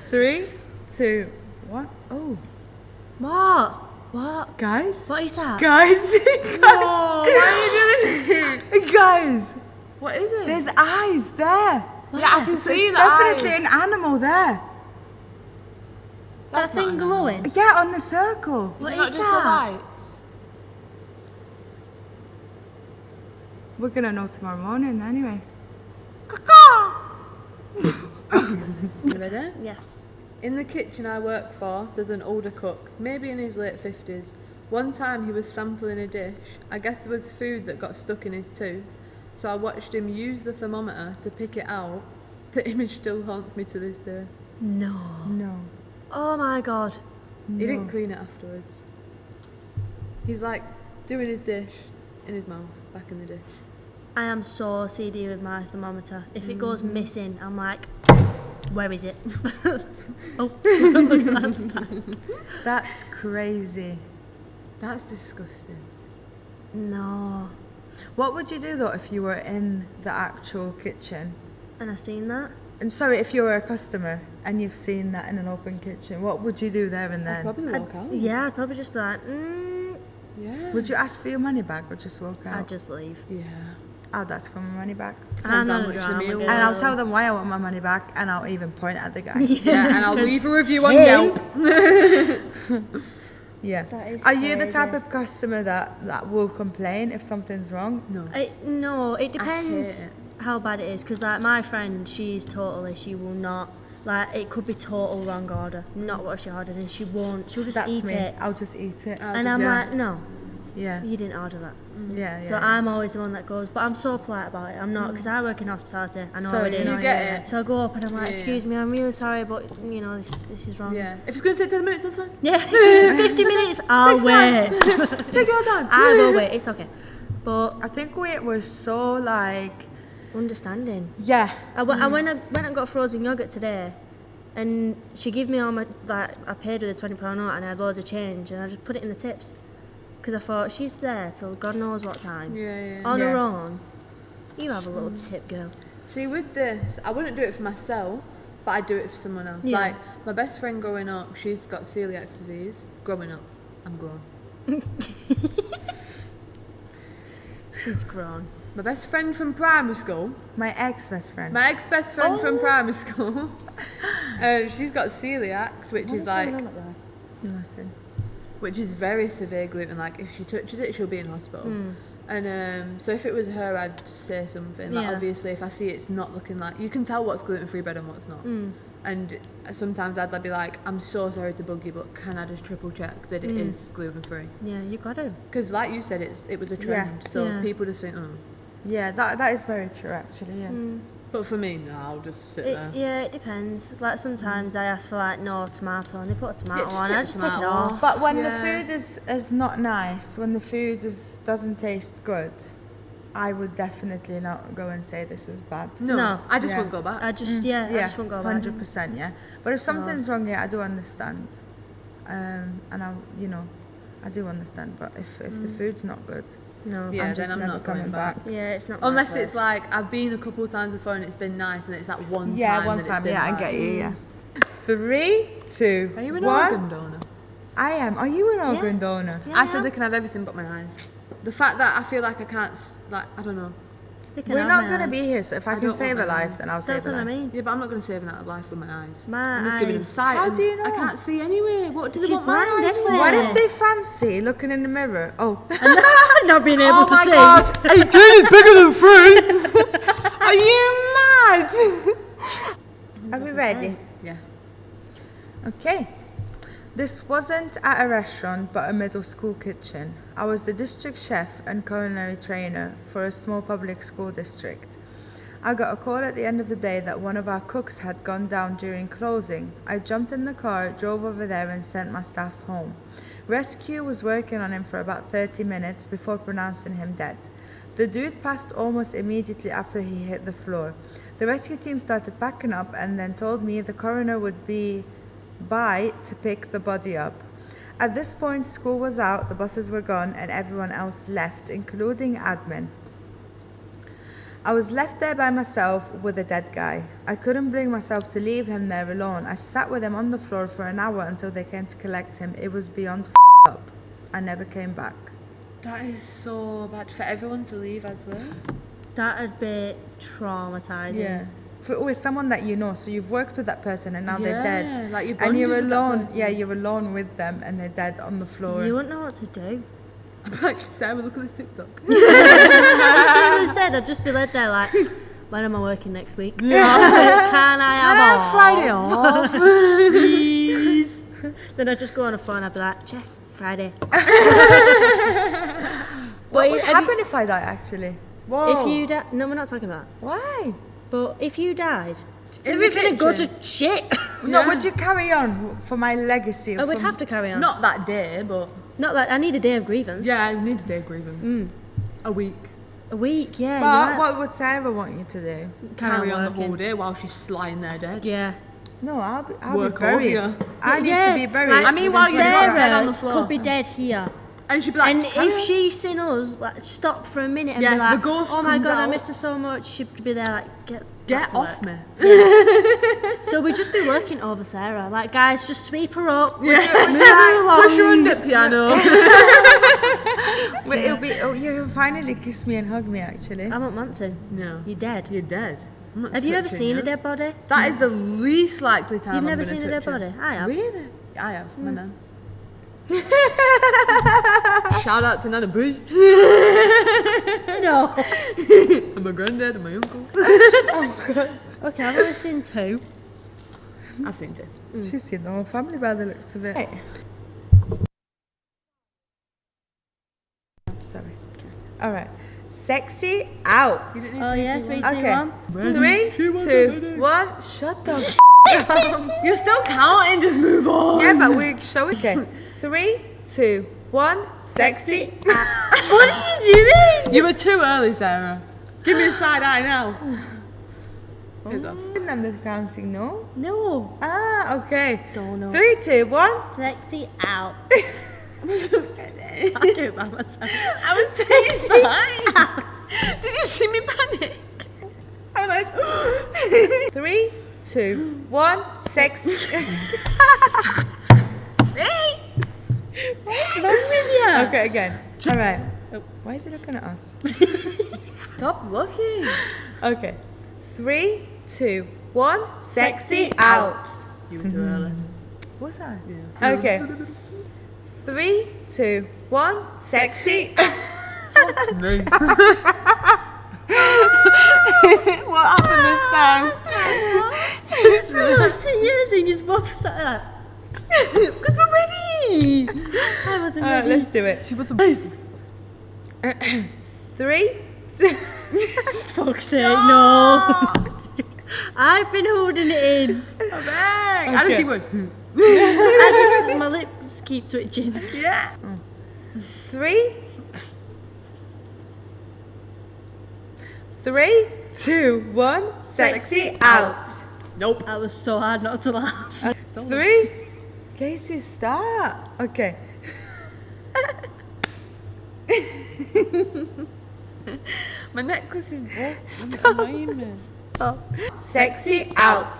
Speaker 1: 3, 2, 1. Oh,
Speaker 2: What? What?
Speaker 1: guys.
Speaker 2: What is that?
Speaker 1: Guys.
Speaker 3: Oh, why are you doing it?
Speaker 1: Guys.
Speaker 3: What is it?
Speaker 1: There's eyes there.
Speaker 3: yeah, I can
Speaker 1: So
Speaker 3: see
Speaker 1: it's
Speaker 3: the
Speaker 1: definitely
Speaker 3: eyes.
Speaker 1: an animal there.
Speaker 2: That
Speaker 3: That's not
Speaker 2: thing
Speaker 3: an
Speaker 2: glowing?
Speaker 1: Yeah, on the circle.
Speaker 2: What
Speaker 3: Is it not
Speaker 2: is
Speaker 3: just
Speaker 2: that?
Speaker 3: the light?
Speaker 1: We're gonna know tomorrow morning anyway.
Speaker 3: You ready?
Speaker 2: Yeah.
Speaker 3: In the kitchen I work for, there's an older cook, maybe in his late 50s. One time he was sampling a dish. I guess there was food that got stuck in his tooth. So I watched him use the thermometer to pick it out. The image still haunts me to this day.
Speaker 2: No.
Speaker 1: No.
Speaker 2: Oh my god.
Speaker 3: He didn't clean it afterwards. He's like doing his dish in his mouth, back in the dish.
Speaker 2: I am so CD with my thermometer. If it goes missing, I'm like, where is it? Oh, that's bad.
Speaker 1: That's crazy.
Speaker 3: That's disgusting.
Speaker 2: No.
Speaker 1: What would you do though if you were in the actual kitchen?
Speaker 2: And I seen that.
Speaker 1: And sorry, if you were a customer and you've seen that in an open kitchen, what would you do there and
Speaker 3: I'd
Speaker 1: then?
Speaker 3: probably walk out.
Speaker 2: Yeah, I'd probably just be like,
Speaker 3: Yeah.
Speaker 1: Would you ask for your money back or just walk out?
Speaker 2: I'd just leave.
Speaker 3: Yeah.
Speaker 1: I'd ask for my money back.
Speaker 2: I'm
Speaker 3: Depends how
Speaker 2: not a
Speaker 3: much the
Speaker 2: drama
Speaker 3: meal
Speaker 2: girl.
Speaker 1: And I'll tell them why I want my money back and I'll even point at the guy.
Speaker 3: Yeah, and I'll leave a review on
Speaker 2: Hey.
Speaker 3: Yelp.
Speaker 1: Yeah.
Speaker 2: That is
Speaker 1: Are you the type
Speaker 2: crazy.
Speaker 1: of customer that will complain if something's wrong?
Speaker 3: No.
Speaker 2: No, it depends
Speaker 3: hate
Speaker 2: how bad it is. Because like my friend, she will not. Like it could be total wrong order, not what she ordered, and she'll just
Speaker 1: That's
Speaker 2: eat
Speaker 1: me.
Speaker 2: it.
Speaker 1: I'll just eat it.
Speaker 2: And I'm
Speaker 1: yeah.
Speaker 2: like, no,
Speaker 1: Yeah.
Speaker 2: you didn't order that.
Speaker 1: Yeah.
Speaker 2: So
Speaker 1: yeah.
Speaker 2: I'm always the one that goes, but I'm so polite about it. I'm not, because I work in hospitality. I know
Speaker 1: So
Speaker 2: how it
Speaker 1: you
Speaker 2: is.
Speaker 3: You get it.
Speaker 2: So I go up and I'm like,
Speaker 3: Yeah,
Speaker 2: excuse me, I'm really sorry, but you know this is wrong.
Speaker 3: Yeah. If it's going to take 10 minutes, that's fine.
Speaker 2: Yeah, 50 minutes. I'll wait.
Speaker 3: Take your time.
Speaker 2: I will wait. It's okay. But
Speaker 1: I think we were so like,
Speaker 2: understanding.
Speaker 1: yeah.
Speaker 2: I went and got frozen yogurt today, and she gave me all my, like, I paid her the £20 note and I had loads of change, and I just put it in the tips. Because I thought, she's there till God knows what time.
Speaker 3: Yeah.
Speaker 2: On her
Speaker 1: Yeah.
Speaker 2: own, you have a little tip, girl.
Speaker 3: See, with this, I wouldn't do it for myself, but I'd do it for someone else.
Speaker 2: Yeah.
Speaker 3: Like, my best friend growing up, she's got celiac disease. Growing up, I'm grown.
Speaker 2: She's grown.
Speaker 3: My best friend from primary school,
Speaker 1: My ex-best friend.
Speaker 3: my ex-best friend
Speaker 2: Oh.
Speaker 3: from primary school, she's got celiac, which is like,
Speaker 1: Nothing.
Speaker 3: which is very severe gluten. Like, if she touches it, she'll be in hospital. And so if it was her, I'd say something. Like,
Speaker 2: Yeah.
Speaker 3: obviously, if I see it's not looking like, you can tell what's gluten-free bread and what's not. And sometimes I'd be like, I'm so sorry to bug you, but can I just triple check that it is gluten-free?
Speaker 2: Yeah, you got to.
Speaker 3: Because like you said, it was a trend. So
Speaker 2: Yeah.
Speaker 3: people just think, oh.
Speaker 1: Yeah, that is very true actually, yeah.
Speaker 3: But for me, no, I'll just sit there.
Speaker 2: Yeah, it depends. Like sometimes I ask for like no tomato, and they put a tomato
Speaker 3: just
Speaker 2: on,
Speaker 3: take
Speaker 2: I
Speaker 3: the
Speaker 2: just take it
Speaker 3: tomato
Speaker 2: off.
Speaker 3: off.
Speaker 1: But when the
Speaker 3: Yeah.
Speaker 1: food is not nice, when the food doesn't taste good, I would definitely not go and say this is bad.
Speaker 2: No.
Speaker 3: I just
Speaker 1: Yeah.
Speaker 3: won't go back.
Speaker 2: I just I
Speaker 1: Yeah,
Speaker 2: just won't go back.
Speaker 1: 100%, yeah. But if something's wrong, yeah, I do understand. And I do understand. But if the food's not good,
Speaker 2: No.
Speaker 3: Yeah,
Speaker 1: I'm
Speaker 3: then
Speaker 1: just
Speaker 3: I'm
Speaker 1: never
Speaker 3: not
Speaker 1: coming
Speaker 3: going
Speaker 1: back.
Speaker 2: Yeah, it's not. my
Speaker 3: Unless it's
Speaker 2: place.
Speaker 3: like, I've been a couple of times before and it's been nice, and it's that one time.
Speaker 1: Yeah, one
Speaker 3: that it's
Speaker 1: time.
Speaker 3: been
Speaker 1: Yeah, I
Speaker 3: bad.
Speaker 1: get you. Yeah. 3, 2,
Speaker 3: Are you an
Speaker 1: 1.
Speaker 3: organ donor?
Speaker 1: I am. Are you an organ donor?
Speaker 2: Yeah,
Speaker 3: I said they can have everything but my eyes. The fact that I feel like I can't, I don't know.
Speaker 2: They can
Speaker 1: We're
Speaker 2: have
Speaker 1: not
Speaker 2: my
Speaker 1: going to
Speaker 2: eyes.
Speaker 1: be here, so if I
Speaker 3: I
Speaker 1: can
Speaker 3: don't
Speaker 1: save a
Speaker 3: want my
Speaker 1: life,
Speaker 3: eyes.
Speaker 1: then I'll
Speaker 2: That's
Speaker 1: save a
Speaker 2: what I
Speaker 1: life.
Speaker 2: mean.
Speaker 3: Yeah, but I'm not going to save an out of life with my eyes.
Speaker 2: My
Speaker 3: I'm just giving them
Speaker 2: eyes.
Speaker 3: sight.
Speaker 1: How
Speaker 3: and
Speaker 1: do you know?
Speaker 3: I can't see anyway. What do they
Speaker 2: She's
Speaker 3: want my
Speaker 2: blind
Speaker 3: eyes for?
Speaker 2: anyway.
Speaker 1: What if they fancy looking in the mirror? Oh,
Speaker 2: Not being able to
Speaker 3: Oh my
Speaker 2: see.
Speaker 3: god, 18 is bigger than 3! Are you mad?
Speaker 1: are we ready?
Speaker 3: Yeah.
Speaker 1: Okay. This wasn't at a restaurant but a middle school kitchen. I was the district chef and culinary trainer for a small public school district. I got a call at the end of the day that one of our cooks had gone down during closing. I jumped in the car, drove over there and sent my staff home. Rescue was working on him for about 30 minutes before pronouncing him dead. The dude passed almost immediately after he hit the floor. The rescue team started packing up and then told me the coroner would be by to pick the body up. At this point, school was out, the buses were gone, and everyone else left, including admin. I was left there by myself with a dead guy. I couldn't bring myself to leave him there alone. I sat with him on the floor for an hour until they came to collect him. It was beyond up. I never came back.
Speaker 3: That is so bad for everyone to leave as well.
Speaker 2: That'd be traumatizing.
Speaker 1: Yeah. For always someone that you know, so you've worked with that person and now they're dead.
Speaker 3: Like you're
Speaker 1: and you're
Speaker 3: bonded with that
Speaker 1: alone.
Speaker 3: person.
Speaker 1: Yeah, you're alone with them and they're dead on the floor.
Speaker 2: You wouldn't know what to do.
Speaker 3: I'm like, Sarah, look at this TikTok.
Speaker 2: If she was dead, I'd just be led there like, when am I working next week? Can I have off?
Speaker 3: Friday off?
Speaker 2: Please. Then I'd just go on the phone and I'd be like, Jess, Friday.
Speaker 1: What would
Speaker 2: have you-
Speaker 1: happen if I die, actually?
Speaker 3: Whoa.
Speaker 2: If you died, no, we're not talking about.
Speaker 1: Why?
Speaker 2: But if you died,
Speaker 3: In
Speaker 2: everything
Speaker 3: the
Speaker 2: would go to
Speaker 3: kitchen.
Speaker 2: shit.
Speaker 1: No,
Speaker 3: Yeah.
Speaker 1: would you carry on for my legacy?
Speaker 2: I would
Speaker 1: for-
Speaker 2: have to carry on.
Speaker 3: Not that day, but
Speaker 2: Not that I need a day of grievance.
Speaker 3: yeah, I need a day of grievance. A week.
Speaker 2: A week, yeah.
Speaker 1: But
Speaker 2: you're right.
Speaker 1: what would Sarah want you to do?
Speaker 3: Carry on the
Speaker 2: working.
Speaker 3: whole day while she's lying there dead.
Speaker 2: Yeah.
Speaker 1: No, I'll
Speaker 3: Work
Speaker 1: be buried.
Speaker 3: over you.
Speaker 1: I need
Speaker 2: Yeah,
Speaker 1: to be buried.
Speaker 2: like,
Speaker 3: I mean, while you're
Speaker 2: Sarah
Speaker 3: not dead on the floor.
Speaker 2: could be dead here.
Speaker 3: And she'd be like,
Speaker 2: And
Speaker 3: "Tell
Speaker 2: if
Speaker 3: her."
Speaker 2: she seen us like stop for a minute and
Speaker 3: Yeah,
Speaker 2: be like,
Speaker 3: the ghost
Speaker 2: "Oh my
Speaker 3: comes
Speaker 2: god, I
Speaker 3: out.
Speaker 2: miss her so much," she'd be there like, "Get back
Speaker 3: Get
Speaker 2: to
Speaker 3: off
Speaker 2: work."
Speaker 3: me.
Speaker 2: So we'd just be working over Sarah. Like, guys, just sweep her up.
Speaker 3: Yeah.
Speaker 2: Move her along.
Speaker 3: Push her under the piano.
Speaker 1: Wait, it'll be. Oh, you'll finally kiss me and hug me. Actually,
Speaker 2: I won't want to.
Speaker 3: No.
Speaker 2: You're dead.
Speaker 3: You're dead. I'm not
Speaker 2: Have you ever
Speaker 3: touching
Speaker 2: seen
Speaker 3: you.
Speaker 2: a dead body?
Speaker 3: That is the least likely time
Speaker 2: You've
Speaker 3: I'm
Speaker 2: never
Speaker 3: gonna
Speaker 2: seen a dead
Speaker 3: touch you.
Speaker 2: body? I have.
Speaker 3: Really? I have. My nan. Shout out to Nana B.
Speaker 2: No.
Speaker 3: And my granddad and my uncle.
Speaker 2: Okay, I've only seen two.
Speaker 3: I've seen two.
Speaker 1: she's seen the whole family by the looks of it. Sorry. All right. Sexy out.
Speaker 2: Oh yeah, 3, 2,
Speaker 1: Okay.
Speaker 2: 1.
Speaker 1: 3,
Speaker 3: She wants a
Speaker 1: 2,
Speaker 3: wedding.
Speaker 1: 1. Shut the.
Speaker 3: You're still counting, just move on.
Speaker 1: Yeah, but we're showing. Okay. 3, 2, 1. Sexy out.
Speaker 2: What are you doing?
Speaker 3: You were too early, Sarah. Give me a side eye now. Here's off.
Speaker 1: I'm the counting. No.
Speaker 2: No.
Speaker 1: Ah. Okay.
Speaker 2: Don't know.
Speaker 1: 3, 2, 1.
Speaker 2: Sexy out.
Speaker 3: I'm so ready.
Speaker 2: I do it by myself.
Speaker 3: I was terrified. Did you see me panic? I was like,
Speaker 1: 3, 2, 1. Sexy.
Speaker 3: see?
Speaker 2: What's wrong with you?
Speaker 1: Okay, again. All right. Why is he looking at us?
Speaker 3: Stop looking.
Speaker 1: Okay. 3, 2, 1. Sexy out.
Speaker 3: You were too early.
Speaker 1: What's that?
Speaker 3: Yeah.
Speaker 1: Okay. 3, 2, 1. Sexy.
Speaker 3: Me. What happened this time?
Speaker 2: Just 2 years and you're both sat there like,
Speaker 3: Because we're ready.
Speaker 2: I wasn't
Speaker 1: All right,
Speaker 2: ready.
Speaker 1: let's do it.
Speaker 3: See what the basis.
Speaker 1: 3, 2.
Speaker 2: Fuck's sake, no. I've been holding it in.
Speaker 3: I'm back. I just
Speaker 1: Okay.
Speaker 3: keep going.
Speaker 2: My lips keep twitching.
Speaker 3: Yeah.
Speaker 1: 3, 3, 2, 1. Sexy out.
Speaker 3: Nope.
Speaker 2: That was so hard not to laugh.
Speaker 1: 3. Casey, start. Okay.
Speaker 3: My necklace is broke. Stop.
Speaker 1: Sexy out.